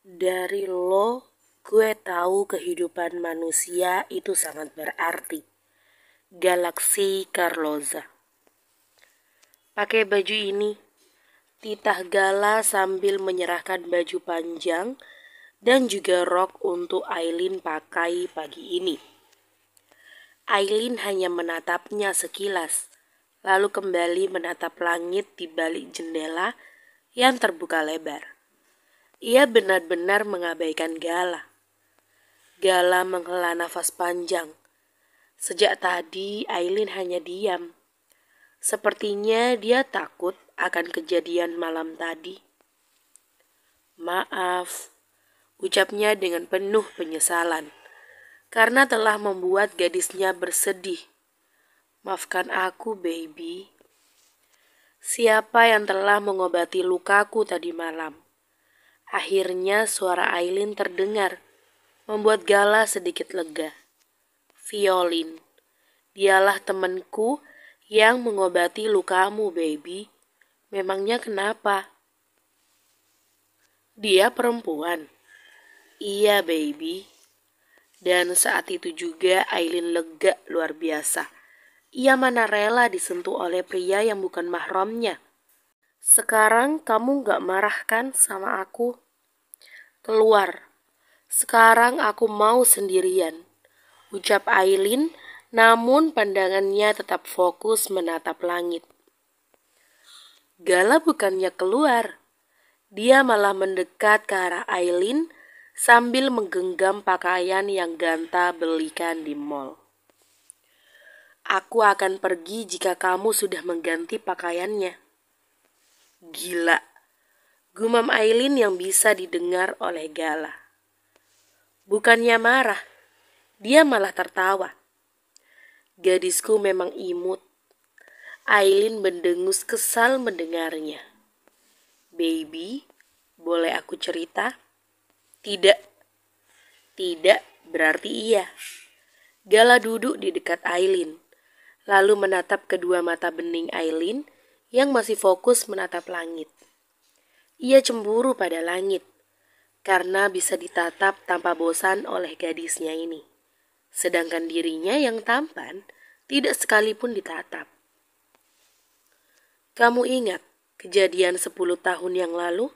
Dari lo, gue tahu kehidupan manusia itu sangat berarti. Galaksi Carloza. Pakai baju ini, titah Gala sambil menyerahkan baju panjang dan juga rok untuk Aileen pakai pagi ini. Aileen hanya menatapnya sekilas, lalu kembali menatap langit di balik jendela yang terbuka lebar. Ia benar-benar mengabaikan Gala. Gala menghela nafas panjang. Sejak tadi Aileen hanya diam. Sepertinya dia takut akan kejadian malam tadi. Maaf, ucapnya dengan penuh penyesalan, karena telah membuat gadisnya bersedih. Maafkan aku, baby. Siapa yang telah mengobati lukaku tadi malam? Akhirnya suara Aileen terdengar, membuat Gala sedikit lega. Violin, dialah temanku yang mengobati lukamu, baby. Memangnya kenapa? Dia perempuan. Iya, baby. Dan saat itu juga Aileen lega luar biasa. Ia mana rela disentuh oleh pria yang bukan mahramnya. Sekarang kamu gak marah kan sama aku? Keluar. Sekarang aku mau sendirian, ucap Aileen, namun pandangannya tetap fokus menatap langit. Gala bukannya keluar. Dia malah mendekat ke arah Aileen sambil menggenggam pakaian yang Ganta belikan di mall. Aku akan pergi jika kamu sudah mengganti pakaiannya. Gila, gumam Aileen yang bisa didengar oleh Gala. Bukannya marah, dia malah tertawa. Gadisku memang imut. Aileen mendengus kesal mendengarnya. Baby, boleh aku cerita? Tidak. Tidak berarti iya. Gala duduk di dekat Aileen, lalu menatap kedua mata bening Aileen yang masih fokus menatap langit. Ia cemburu pada langit, karena bisa ditatap tanpa bosan oleh gadisnya ini. Sedangkan dirinya yang tampan tidak sekalipun ditatap. Kamu ingat kejadian 10 tahun yang lalu?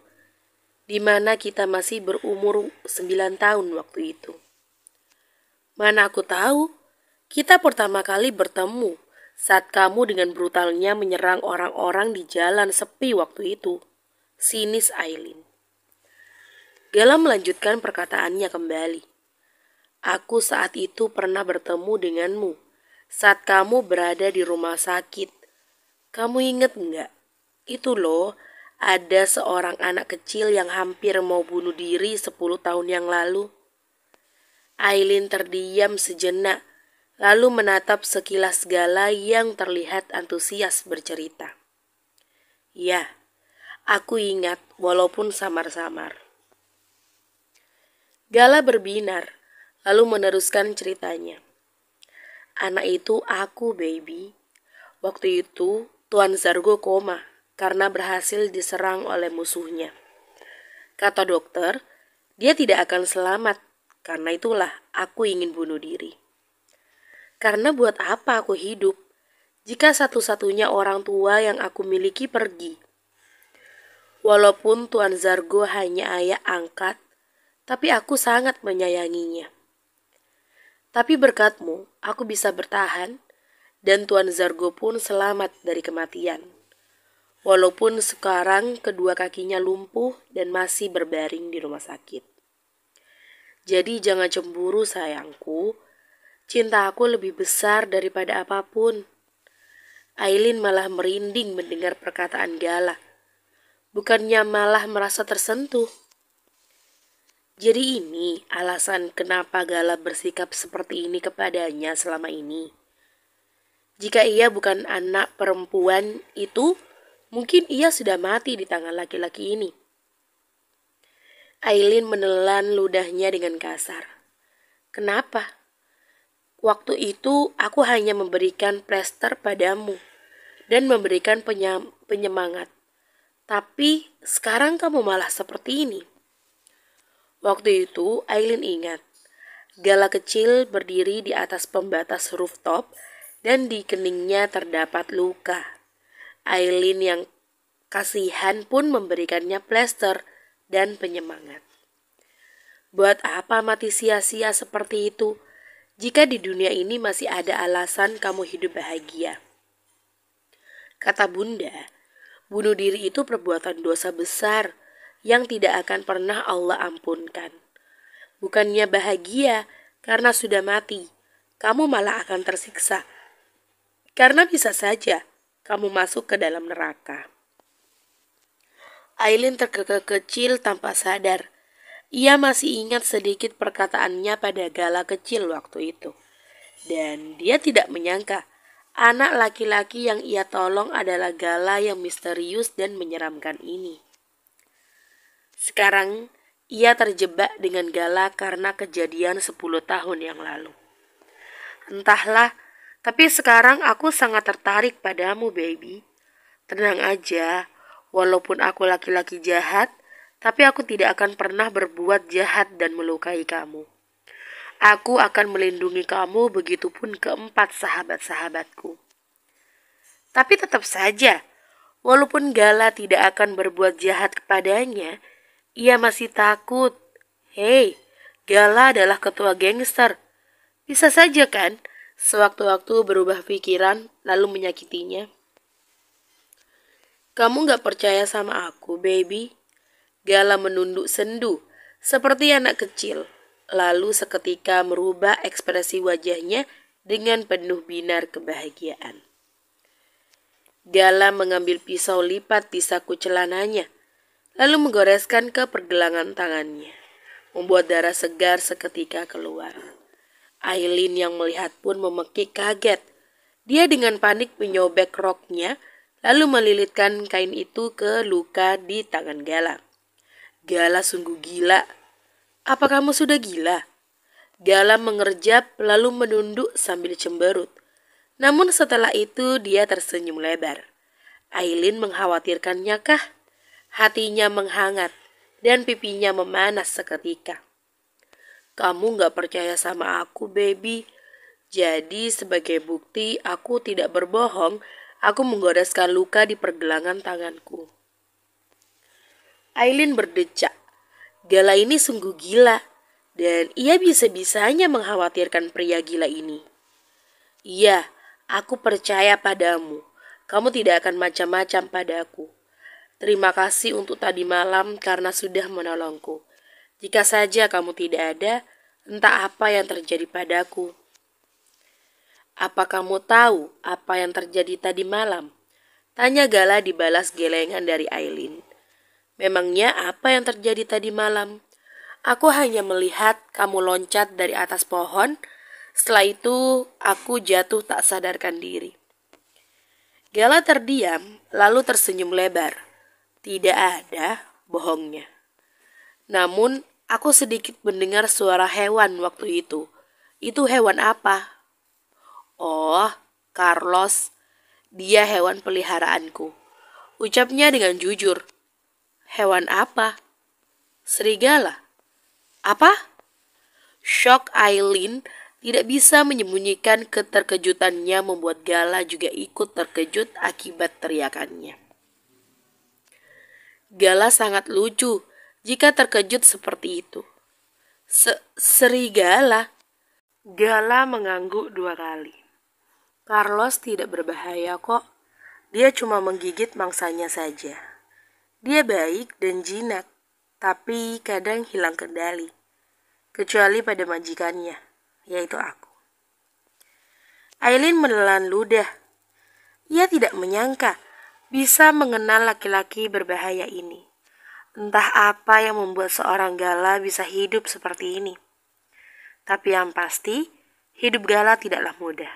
Di mana kita masih berumur 9 tahun waktu itu. Mana aku tahu, kita pertama kali bertemu saat kamu dengan brutalnya menyerang orang-orang di jalan sepi waktu itu. Sinis Aileen. Gala melanjutkan perkataannya kembali. Aku saat itu pernah bertemu denganmu saat kamu berada di rumah sakit. Kamu inget enggak? Itu loh, ada seorang anak kecil yang hampir mau bunuh diri 10 tahun yang lalu. Aileen terdiam sejenak, lalu menatap sekilas Gala yang terlihat antusias bercerita. Ya, aku ingat walaupun samar-samar. Gala berbinar, lalu meneruskan ceritanya. Anak itu aku, baby. Waktu itu, Tuan Zargo koma karena berhasil diserang oleh musuhnya. Kata dokter, dia tidak akan selamat. Karena itulah aku ingin bunuh diri. Karena buat apa aku hidup jika satu-satunya orang tua yang aku miliki pergi? Walaupun Tuan Zargo hanya ayah angkat, tapi aku sangat menyayanginya. Tapi berkatmu, aku bisa bertahan, dan Tuan Zargo pun selamat dari kematian. Walaupun sekarang kedua kakinya lumpuh dan masih berbaring di rumah sakit. Jadi jangan cemburu sayangku, cinta aku lebih besar daripada apapun. Aileen malah merinding mendengar perkataan Gala. Bukannya malah merasa tersentuh. Jadi ini alasan kenapa Gala bersikap seperti ini kepadanya selama ini. Jika ia bukan anak perempuan itu, mungkin ia sudah mati di tangan laki-laki ini. Aileen menelan ludahnya dengan kasar. Kenapa? Waktu itu aku hanya memberikan plester padamu dan memberikan penyemangat. Tapi sekarang kamu malah seperti ini. Waktu itu, Aileen ingat. Gala kecil berdiri di atas pembatas rooftop dan di keningnya terdapat luka. Aileen yang kasihan pun memberikannya plester dan penyemangat. Buat apa mati sia-sia seperti itu? Jika di dunia ini masih ada alasan kamu hidup bahagia. Kata Bunda, bunuh diri itu perbuatan dosa besar yang tidak akan pernah Allah ampunkan. Bukannya bahagia karena sudah mati, kamu malah akan tersiksa. Karena bisa saja kamu masuk ke dalam neraka. Aileen terkekeh-kecil tanpa sadar. Ia masih ingat sedikit perkataannya pada Gala kecil waktu itu. Dan dia tidak menyangka anak laki-laki yang ia tolong adalah Gala yang misterius dan menyeramkan ini. Sekarang ia terjebak dengan Gala karena kejadian 10 tahun yang lalu. Entahlah, tapi sekarang aku sangat tertarik padamu, baby. Tenang aja, walaupun aku laki-laki jahat, tapi aku tidak akan pernah berbuat jahat dan melukai kamu. Aku akan melindungi kamu, begitupun keempat sahabat-sahabatku. Tapi tetap saja, walaupun Gala tidak akan berbuat jahat kepadanya, ia masih takut. Hei, Gala adalah ketua gangster. Bisa saja kan, sewaktu-waktu berubah pikiran lalu menyakitinya. Kamu gak percaya sama aku, baby? Gala menunduk sendu, seperti anak kecil. Lalu seketika merubah ekspresi wajahnya dengan penuh binar kebahagiaan. Gala mengambil pisau lipat di saku celananya, lalu menggoreskan ke pergelangan tangannya, membuat darah segar seketika keluar. Aileen yang melihat pun memekik kaget. Dia dengan panik menyobek roknya, lalu melilitkan kain itu ke luka di tangan Gala. Gala sungguh gila. Apa kamu sudah gila? Gala mengerjap lalu menunduk sambil cemberut. Namun setelah itu dia tersenyum lebar. Aileen mengkhawatirkannya kah? Hatinya menghangat dan pipinya memanas seketika. Kamu gak percaya sama aku, baby. Jadi sebagai bukti aku tidak berbohong, aku menggoreskan luka di pergelangan tanganku. Aileen berdecak. Gala ini sungguh gila, dan ia bisa-bisanya mengkhawatirkan pria gila ini. Iya, aku percaya padamu. Kamu tidak akan macam-macam padaku. Terima kasih untuk tadi malam karena sudah menolongku. Jika saja kamu tidak ada, entah apa yang terjadi padaku. Apa kamu tahu apa yang terjadi tadi malam? Tanya Gala dibalas gelengan dari Aileen. Memangnya apa yang terjadi tadi malam? Aku hanya melihat kamu loncat dari atas pohon. Setelah itu aku jatuh tak sadarkan diri. Gala terdiam lalu tersenyum lebar. Tidak ada bohongnya. Namun aku sedikit mendengar suara hewan waktu itu. Itu hewan apa? Oh, Carlos. Dia hewan peliharaanku. Ucapnya dengan jujur. Hewan apa? Serigala. Apa? Shock Aileen tidak bisa menyembunyikan keterkejutannya membuat Gala juga ikut terkejut akibat teriakannya. Gala sangat lucu jika terkejut seperti itu. Serigala? Gala mengangguk 2 kali. Carlos tidak berbahaya kok. Dia cuma menggigit mangsanya saja. Dia baik dan jinak, tapi kadang hilang kendali. Kecuali pada majikannya, yaitu aku. Aileen menelan ludah. Ia tidak menyangka bisa mengenal laki-laki berbahaya ini. Entah apa yang membuat seorang Gala bisa hidup seperti ini. Tapi yang pasti, hidup Gala tidaklah mudah.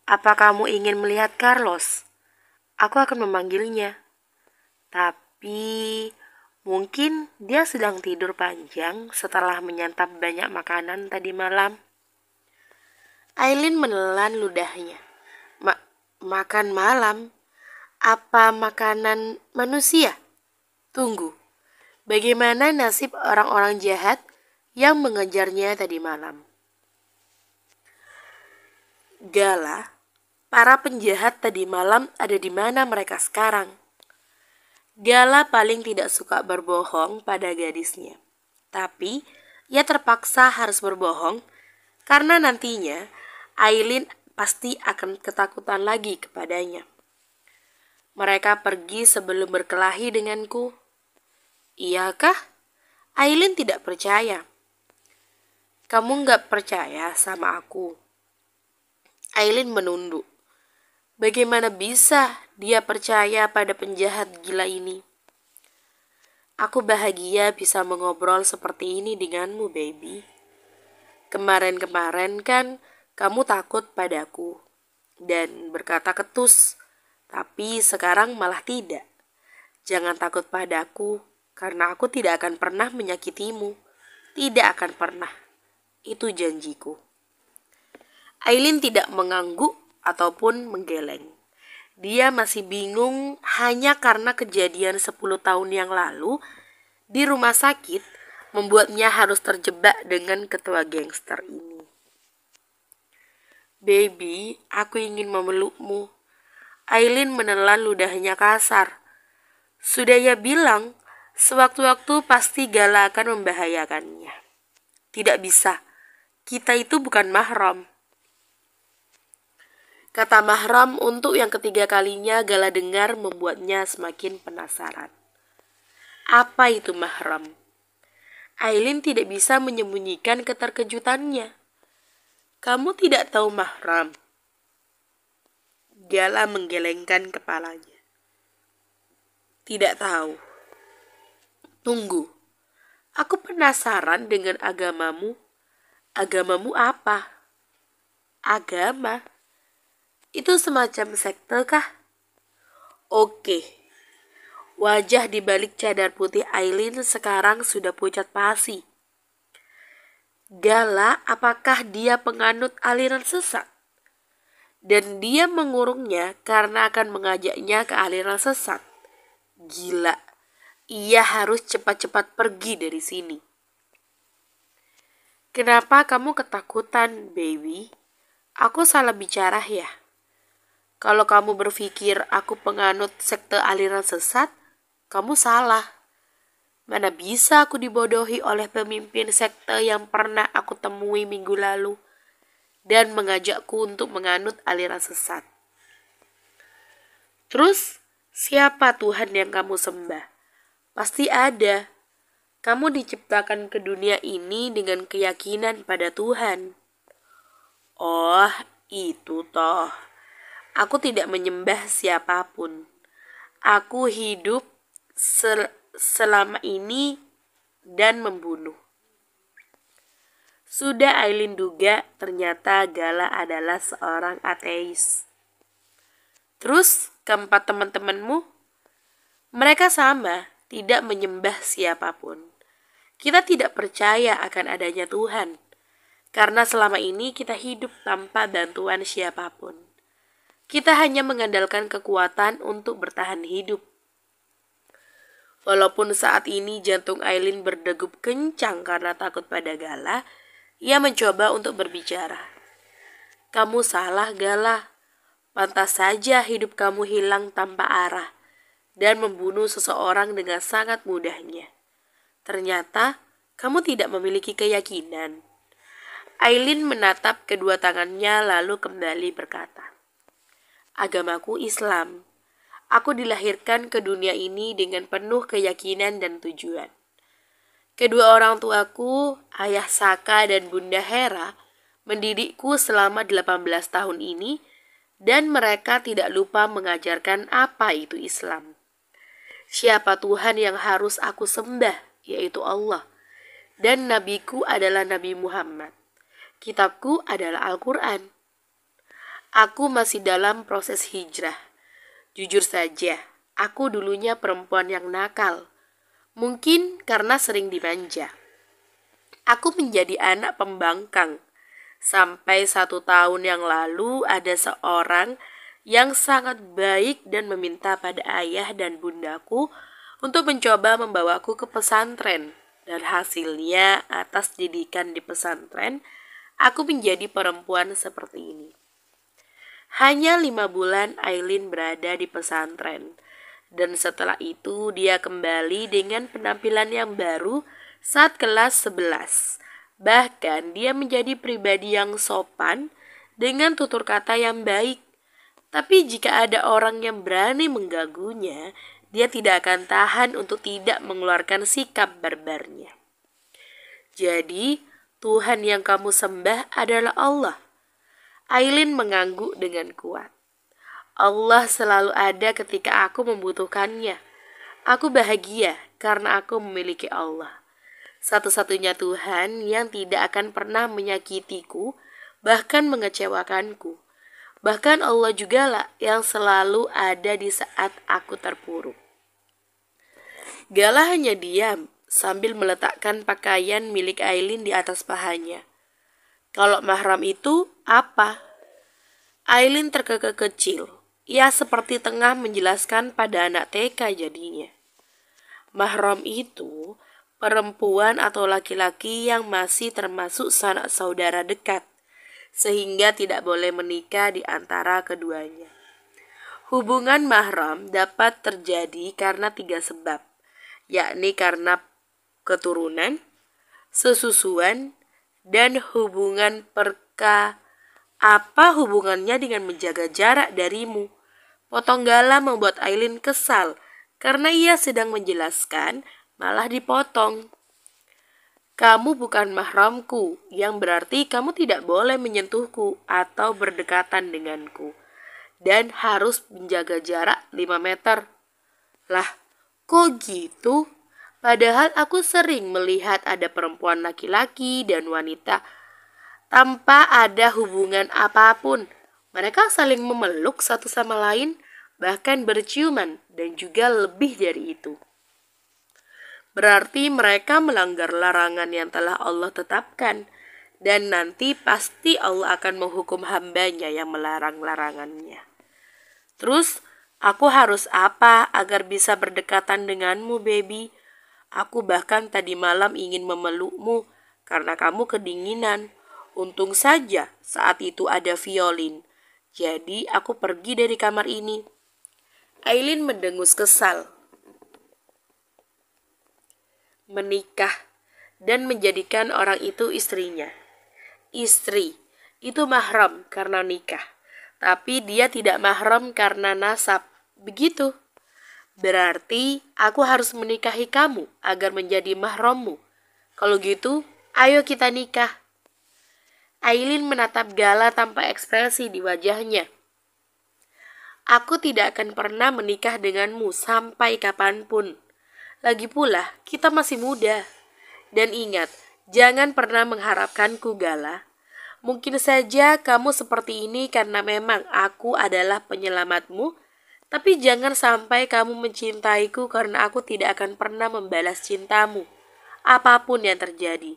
Apa kamu ingin melihat Carlos? Aku akan memanggilnya. Tapi mungkin dia sedang tidur panjang setelah menyantap banyak makanan tadi malam. Aileen menelan ludahnya. Makan malam? Apa makanan manusia? Tunggu. Bagaimana nasib orang-orang jahat yang mengejarnya tadi malam? Gala, para penjahat tadi malam ada di mana mereka sekarang? Gala paling tidak suka berbohong pada gadisnya. Tapi, ia terpaksa harus berbohong karena nantinya Aileen pasti akan ketakutan lagi kepadanya. Mereka pergi sebelum berkelahi denganku. Iyakah? Aileen tidak percaya. Kamu gak percaya sama aku? Aileen menunduk. Bagaimana bisa dia percaya pada penjahat gila ini? Aku bahagia bisa mengobrol seperti ini denganmu, baby. Kemarin-kemarin kan kamu takut padaku dan berkata ketus, tapi sekarang malah tidak. Jangan takut padaku, karena aku tidak akan pernah menyakitimu. Tidak akan pernah. Itu janjiku. Aileen tidak mengangguk ataupun menggeleng. Dia masih bingung hanya karena kejadian 10 tahun yang lalu di rumah sakit membuatnya harus terjebak dengan ketua gangster ini. Baby, aku ingin memelukmu. Aileen menelan ludahnya kasar. Sudah ia bilang, sewaktu-waktu pasti Gala akan membahayakannya. Tidak bisa, kita itu bukan mahram. Kata mahram untuk yang ketiga kalinya Gala dengar membuatnya semakin penasaran. Apa itu mahram? Aileen tidak bisa menyembunyikan keterkejutannya. Kamu tidak tahu mahram? Gala menggelengkan kepalanya. Tidak tahu. Tunggu, aku penasaran dengan agamamu. Agamamu apa? Agama? Itu semacam sekte kah? Oke. Wajah di balik cadar putih Aileen sekarang sudah pucat pasi. Gala, apakah dia penganut aliran sesat? Dan dia mengurungnya karena akan mengajaknya ke aliran sesat. Gila, ia harus cepat-cepat pergi dari sini. Kenapa kamu ketakutan, baby? Aku salah bicara ya? Kalau kamu berpikir aku penganut sekte aliran sesat, kamu salah. Mana bisa aku dibodohi oleh pemimpin sekte yang pernah aku temui minggu lalu dan mengajakku untuk menganut aliran sesat. Terus, siapa Tuhan yang kamu sembah? Pasti ada. Kamu diciptakan ke dunia ini dengan keyakinan pada Tuhan. Oh, itu toh. Aku tidak menyembah siapapun. Aku hidup selama ini dan membunuh. Sudah Aileen duga ternyata Gala adalah seorang ateis. Terus keempat teman-temanmu? Mereka sama, tidak menyembah siapapun. Kita tidak percaya akan adanya Tuhan. Karena selama ini kita hidup tanpa bantuan siapapun. Kita hanya mengandalkan kekuatan untuk bertahan hidup. Walaupun saat ini jantung Aileen berdegup kencang karena takut pada Gala, ia mencoba untuk berbicara. Kamu salah, Gala. Pantas saja hidup kamu hilang tanpa arah dan membunuh seseorang dengan sangat mudahnya. Ternyata kamu tidak memiliki keyakinan. Aileen menatap kedua tangannya lalu kembali berkata, agamaku Islam. Aku dilahirkan ke dunia ini dengan penuh keyakinan dan tujuan. Kedua orang tuaku, Ayah Saka dan Bunda Hera, mendidikku selama 18 tahun ini dan mereka tidak lupa mengajarkan apa itu Islam. Siapa Tuhan yang harus aku sembah, yaitu Allah. Dan nabiku adalah Nabi Muhammad. Kitabku adalah Al-Quran. Aku masih dalam proses hijrah. Jujur saja, aku dulunya perempuan yang nakal. Mungkin karena sering dimanja. Aku menjadi anak pembangkang. Sampai 1 tahun yang lalu ada seorang yang sangat baik dan meminta pada ayah dan bundaku untuk mencoba membawaku ke pesantren. Dan hasilnya atas didikan di pesantren, aku menjadi perempuan seperti ini. Hanya 5 bulan Aileen berada di pesantren. Dan setelah itu dia kembali dengan penampilan yang baru saat kelas 11. Bahkan dia menjadi pribadi yang sopan dengan tutur kata yang baik. Tapi jika ada orang yang berani mengganggunya, dia tidak akan tahan untuk tidak mengeluarkan sikap barbarnya. Jadi, Tuhan yang kamu sembah adalah Allah. Aileen mengangguk dengan kuat. Allah selalu ada ketika aku membutuhkannya. Aku bahagia karena aku memiliki Allah. Satu-satunya Tuhan yang tidak akan pernah menyakitiku, bahkan mengecewakanku. Bahkan Allah jugalah yang selalu ada di saat aku terpuruk. Gala hanya diam sambil meletakkan pakaian milik Aileen di atas pahanya. Kalau mahram itu apa? Aileen terkekeh kecil. Ia seperti tengah menjelaskan pada anak TK jadinya. Mahram itu perempuan atau laki-laki yang masih termasuk sanak saudara dekat, sehingga tidak boleh menikah di antara keduanya. Hubungan mahram dapat terjadi karena 3 sebab, yakni karena keturunan, sesusuan, dan hubungan apa hubungannya dengan menjaga jarak darimu? Potong Gala membuat Aileen kesal karena ia sedang menjelaskan malah dipotong. Kamu bukan mahramku, yang berarti kamu tidak boleh menyentuhku atau berdekatan denganku. Dan harus menjaga jarak 5 meter. Lah, kok gitu? Padahal aku sering melihat ada perempuan laki-laki dan wanita tanpa ada hubungan apapun. Mereka saling memeluk satu sama lain, bahkan berciuman dan juga lebih dari itu. Berarti mereka melanggar larangan yang telah Allah tetapkan. Dan nanti pasti Allah akan menghukum hambanya yang melarang larangannya. Terus, aku harus apa agar bisa berdekatan denganmu, baby? Aku bahkan tadi malam ingin memelukmu karena kamu kedinginan. Untung saja saat itu ada violin. Jadi aku pergi dari kamar ini. Aileen mendengus kesal. Menikah dan menjadikan orang itu istrinya. Istri itu mahram karena nikah, tapi dia tidak mahram karena nasab. Begitu. Berarti aku harus menikahi kamu agar menjadi mahrammu. Kalau gitu, ayo kita nikah. Aileen menatap Gala tanpa ekspresi di wajahnya. Aku tidak akan pernah menikah denganmu sampai kapanpun. Lagi pula, kita masih muda. Dan ingat, jangan pernah mengharapkanku, Gala. Mungkin saja kamu seperti ini karena memang aku adalah penyelamatmu, tapi jangan sampai kamu mencintaiku karena aku tidak akan pernah membalas cintamu, apapun yang terjadi.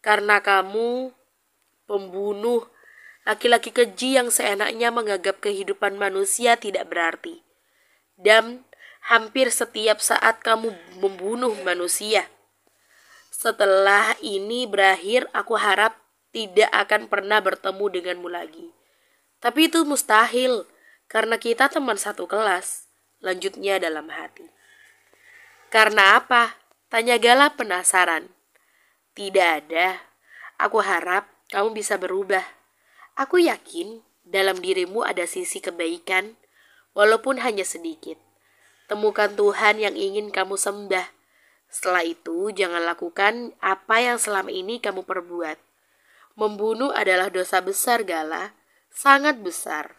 Karena kamu pembunuh, laki-laki keji yang seenaknya menganggap kehidupan manusia tidak berarti. Dan hampir setiap saat kamu membunuh manusia. Setelah ini berakhir, aku harap tidak akan pernah bertemu denganmu lagi. Tapi itu mustahil, karena kita teman satu kelas. Lanjutnya dalam hati. Karena apa? Tanya Gala penasaran. Tidak ada. Aku harap kamu bisa berubah. Aku yakin dalam dirimu ada sisi kebaikan, walaupun hanya sedikit. Temukan Tuhan yang ingin kamu sembah. Setelah itu, jangan lakukan apa yang selama ini kamu perbuat. Membunuh adalah dosa besar, Gala. Sangat besar.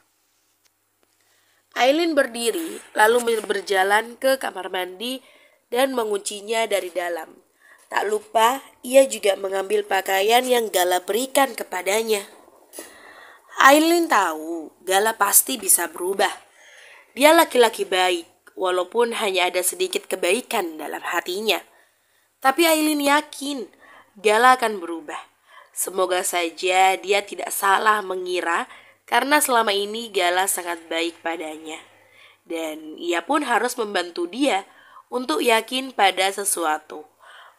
Aileen berdiri, lalu berjalan ke kamar mandi dan menguncinya dari dalam. Tak lupa, ia juga mengambil pakaian yang Gala berikan kepadanya. Aileen tahu Gala pasti bisa berubah. Dia laki-laki baik, walaupun hanya ada sedikit kebaikan dalam hatinya. Tapi Aileen yakin Gala akan berubah. Semoga saja dia tidak salah mengira, karena selama ini Gala sangat baik padanya. Dan ia pun harus membantu dia untuk yakin pada sesuatu,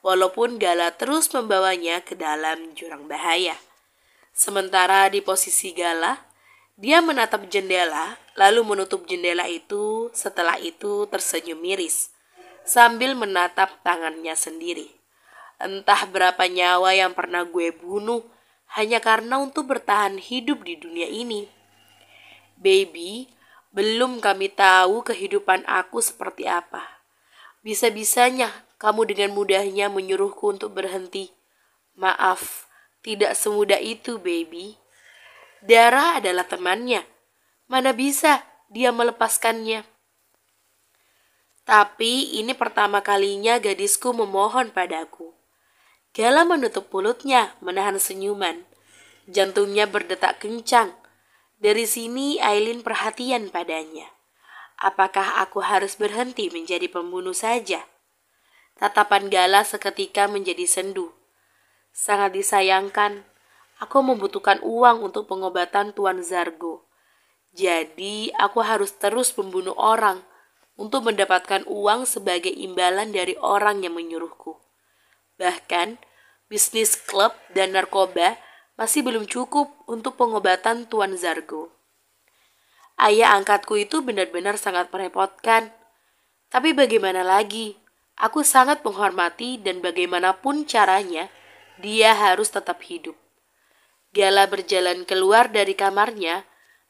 walaupun Gala terus membawanya ke dalam jurang bahaya. Sementara di posisi Gala, dia menatap jendela, lalu menutup jendela itu, setelah itu tersenyum miris, sambil menatap tangannya sendiri. Entah berapa nyawa yang pernah gue bunuh, hanya karena untuk bertahan hidup di dunia ini. Baby, belum kami tahu kehidupan aku seperti apa. Bisa-bisanya kamu dengan mudahnya menyuruhku untuk berhenti. Maaf, tidak semudah itu, baby. Dara adalah temannya. Mana bisa dia melepaskannya? Tapi ini pertama kalinya gadisku memohon padaku. Gala menutup mulutnya, menahan senyuman. Jantungnya berdetak kencang. Dari sini Aileen perhatian padanya. Apakah aku harus berhenti menjadi pembunuh saja? Tatapan Gala seketika menjadi sendu. Sangat disayangkan, aku membutuhkan uang untuk pengobatan Tuan Zargo. Jadi aku harus terus membunuh orang untuk mendapatkan uang sebagai imbalan dari orang yang menyuruhku. Bahkan, bisnis klub dan narkoba masih belum cukup untuk pengobatan Tuan Zargo. Ayah angkatku itu benar-benar sangat merepotkan. Tapi bagaimana lagi? Aku sangat menghormati dan bagaimanapun caranya, dia harus tetap hidup. Gala berjalan keluar dari kamarnya,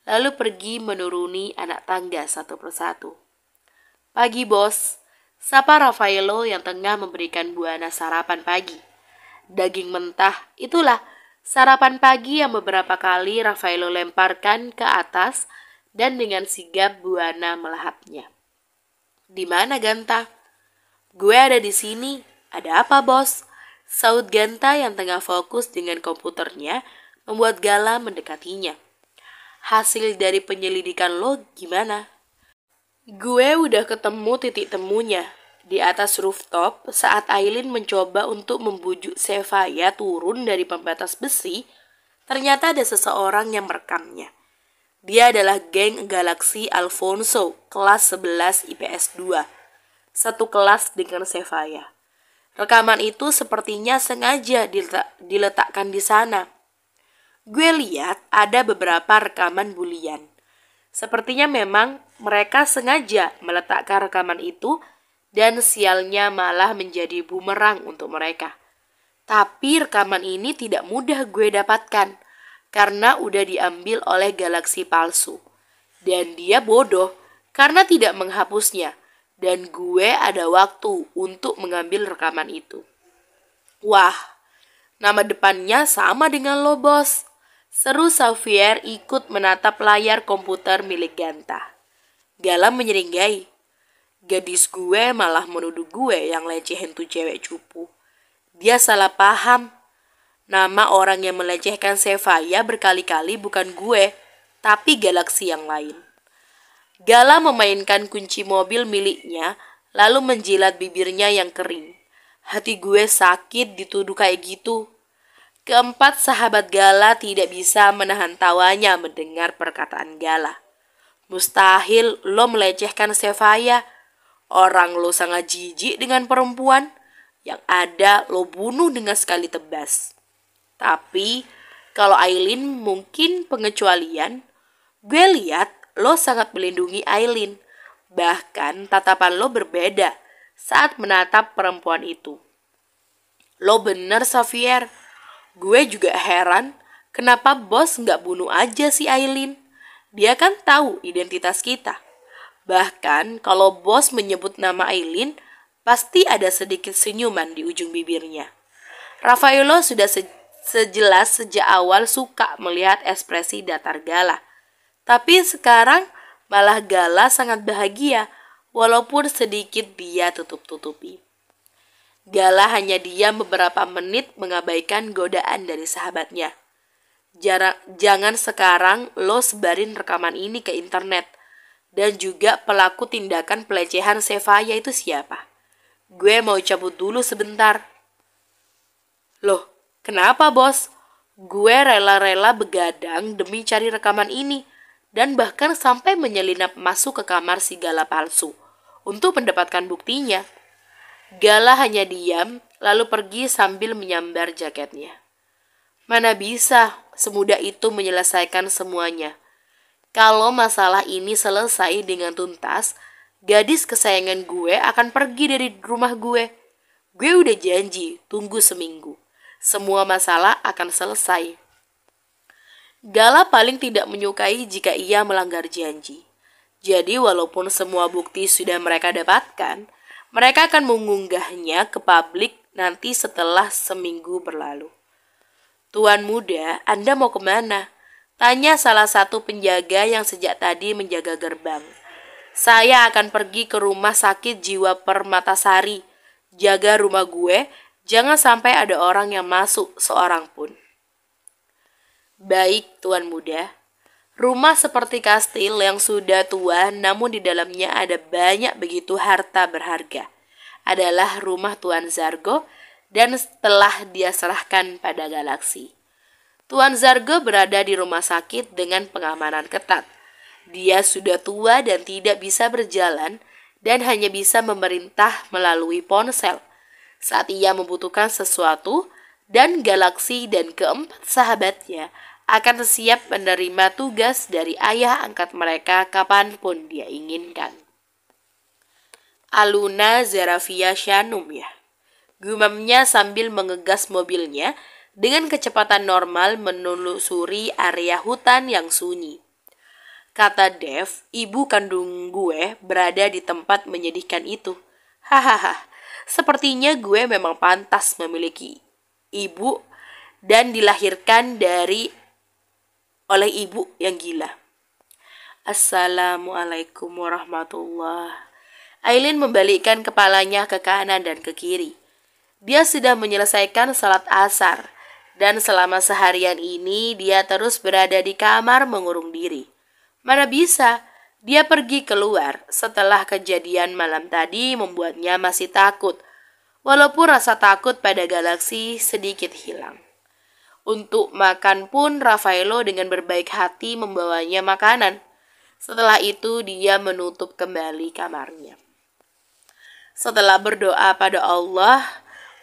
lalu pergi menuruni anak tangga satu persatu. Pagi bos, sapa Raffaello yang tengah memberikan Buana sarapan pagi. Daging mentah, itulah sarapan pagi yang beberapa kali Raffaello lemparkan ke atas dan dengan sigap Buana melahapnya. Di mana Ganta? Gue ada di sini. Ada apa bos? Saut Ganta yang tengah fokus dengan komputernya membuat Gala mendekatinya. Hasil dari penyelidikan lo gimana? Gue udah ketemu titik temunya di atas rooftop saat Aileen mencoba untuk membujuk Sevaya turun dari pembatas besi. Ternyata ada seseorang yang merekamnya. Dia adalah geng Galaxy Alfonso kelas 11 IPS 2. Satu kelas dengan Sevaya. Rekaman itu sepertinya sengaja diletakkan di sana. Gue lihat ada beberapa rekaman bulian. Sepertinya memang mereka sengaja meletakkan rekaman itu dan sialnya malah menjadi bumerang untuk mereka. Tapi rekaman ini tidak mudah gue dapatkan karena udah diambil oleh galaksi palsu. Dan dia bodoh karena tidak menghapusnya. Dan gue ada waktu untuk mengambil rekaman itu. Wah, nama depannya sama dengan lo bos. Seru Xavier ikut menatap layar komputer milik Ganta. Gala menyeringai. Gadis gue malah menuduh gue yang lecehin tuh cewek cupu. Dia salah paham. Nama orang yang melecehkan Sevaya berkali-kali bukan gue, tapi galaksi yang lain. Gala memainkan kunci mobil miliknya, lalu menjilat bibirnya yang kering. Hati gue sakit dituduh kayak gitu. Keempat sahabat Gala tidak bisa menahan tawanya mendengar perkataan Gala. Mustahil lo melecehkan Sevaya. Orang lo sangat jijik dengan perempuan. Yang ada lo bunuh dengan sekali tebas. Tapi kalau Aileen mungkin pengecualian. Gue lihat lo sangat melindungi Aileen. Bahkan tatapan lo berbeda saat menatap perempuan itu. Lo bener Xavier. Gue juga heran kenapa bos gak bunuh aja si Aileen. Dia kan tahu identitas kita. Bahkan kalau bos menyebut nama Aileen, pasti ada sedikit senyuman di ujung bibirnya. Raffaello sudah sejelas sejak awal suka melihat ekspresi datar Gala. Tapi sekarang malah Gala sangat bahagia walaupun sedikit dia tutup-tutupi. Gala hanya diam beberapa menit mengabaikan godaan dari sahabatnya. Jangan sekarang lo sebarin rekaman ini ke internet. Dan juga pelaku tindakan pelecehan Sevaya itu siapa? Gue mau cabut dulu sebentar. Loh, kenapa bos? Gue rela-rela begadang demi cari rekaman ini. Dan bahkan sampai menyelinap masuk ke kamar si Gala palsu. untuk mendapatkan buktinya. Gala hanya diam, lalu pergi sambil menyambar jaketnya. Mana bisa semudah itu menyelesaikan semuanya. Kalau masalah ini selesai dengan tuntas, gadis kesayangan gue akan pergi dari rumah gue. Gue udah janji, tunggu seminggu. Semua masalah akan selesai. Gala paling tidak menyukai jika ia melanggar janji. Jadi walaupun semua bukti sudah mereka dapatkan, mereka akan mengunggahnya ke publik nanti setelah seminggu berlalu. Tuan muda, Anda mau kemana? Tanya salah satu penjaga yang sejak tadi menjaga gerbang. Saya akan pergi ke rumah sakit jiwa Permatasari. Jaga rumah gue, jangan sampai ada orang yang masuk seorang pun. Baik, Tuan muda. Rumah seperti kastil yang sudah tua namun di dalamnya ada banyak begitu harta berharga. Adalah rumah Tuan Zargo dan telah dia serahkan pada Galaksi. Tuan Zargo berada di rumah sakit dengan pengamanan ketat. Dia sudah tua dan tidak bisa berjalan dan hanya bisa memerintah melalui ponsel saat ia membutuhkan sesuatu, dan Galaksi dan keempat sahabatnya akan siap menerima tugas dari ayah angkat mereka kapanpun dia inginkan. Aluna Zarafia Shanum ya, gumamnya sambil mengegas mobilnya dengan kecepatan normal menelusuri area hutan yang sunyi. Kata Dev, ibu kandung gue berada di tempat menyedihkan itu. Hahaha, sepertinya gue memang pantas memiliki ibu dan dilahirkan oleh ibu yang gila. Assalamualaikum warahmatullahi. Aileen membalikkan kepalanya ke kanan dan ke kiri. Dia sudah menyelesaikan salat asar, dan selama seharian ini dia terus berada di kamar mengurung diri. Mana bisa, dia pergi keluar setelah kejadian malam tadi membuatnya masih takut, walaupun rasa takut pada Galaksi sedikit hilang. Untuk makan pun Raffaello dengan berbaik hati membawanya makanan. Setelah itu dia menutup kembali kamarnya. Setelah berdoa pada Allah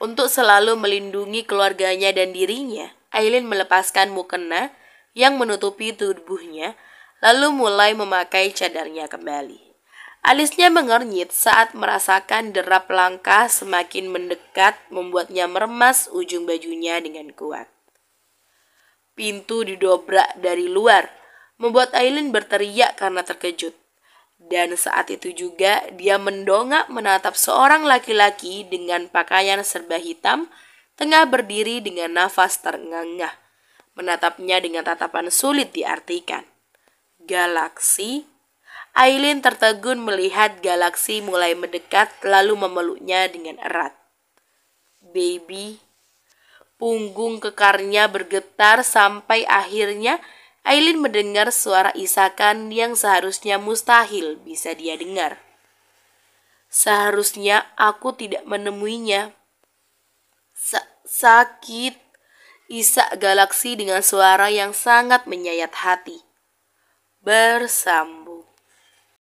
untuk selalu melindungi keluarganya dan dirinya, Aileen melepaskan mukena yang menutupi tubuhnya, lalu mulai memakai cadarnya kembali. Alisnya mengernyit saat merasakan derap langkah semakin mendekat membuatnya meremas ujung bajunya dengan kuat. Pintu didobrak dari luar, membuat Aileen berteriak karena terkejut. Dan saat itu juga dia mendongak menatap seorang laki-laki dengan pakaian serba hitam tengah berdiri dengan nafas terengah-engah. Menatapnya dengan tatapan sulit diartikan. Galaksi? Aileen tertegun melihat Galaksi mulai mendekat lalu memeluknya dengan erat. Baby. Punggung kekarnya bergetar sampai akhirnya Aileen mendengar suara isakan yang seharusnya mustahil bisa dia dengar. Seharusnya aku tidak menemuinya. Sakit, isak Galaksi dengan suara yang sangat menyayat hati. Bersama.